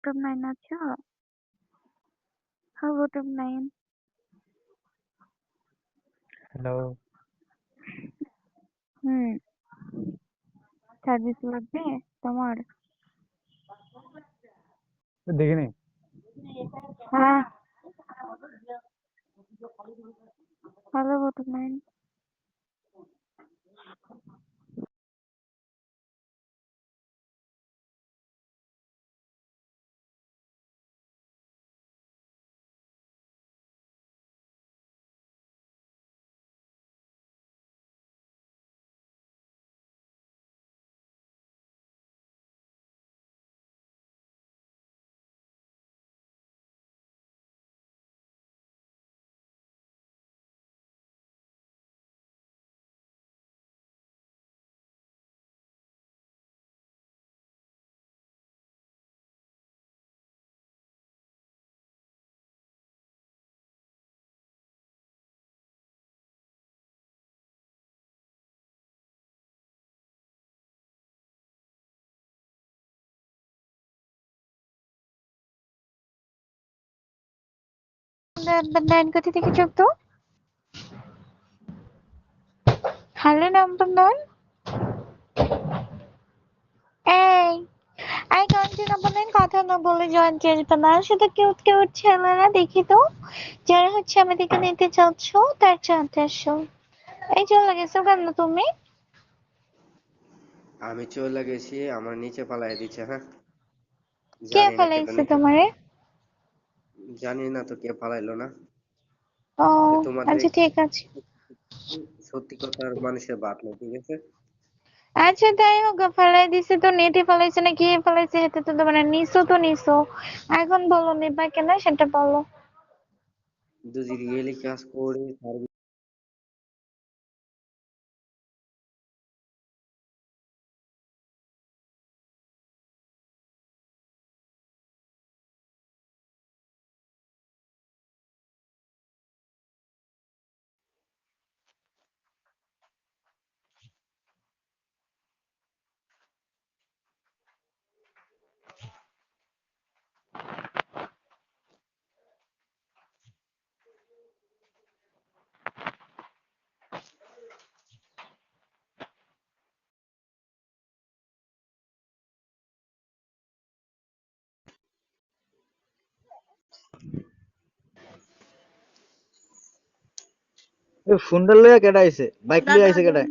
bottom line আছো? How bottom line? Hello. Hmm, service লাগবে তোমার? দেখিনি। হ্যাঁ, hello bottom line. Line কোথা থেকে যুক্ত? Hello number nine. এই কাউন্টি নাম্বার 9 কথা না বলে জয়েন করবে না, শুধু কিউট কিউট ছেলেরা দেখি তো যারা হচ্ছে আমাদেরকে নিতে চাচ্ছ তার চান্তে আসো। এই চলে গেছো কেন তুমি? আমি চলে গেছি, আমার নিচে পালাই দিচ্ছে। হ্যাঁ, কে জানি না কেন ফেলাইছে নিচে, তোমারে? জানি না তো কে পালাইলো না। ও তোমাদের আচ্ছা ঠিক আছে। সত্যি কথার মানুষের বাদ নেই, ঠিক আছে? আচ্ছা তাই হোক, ফেলাই দিছে তো নেটে ফেলাইছে না কে ফেলাইছে সেটা তো মানে নিছো তো নিছো, এখন বলো নিবা কেন সেটা বলো। যদি রিয়েলি কাজ করি এ ফোনটা লইয়া কেডা আইছে? বাইক লইয়া আইছে কেডা?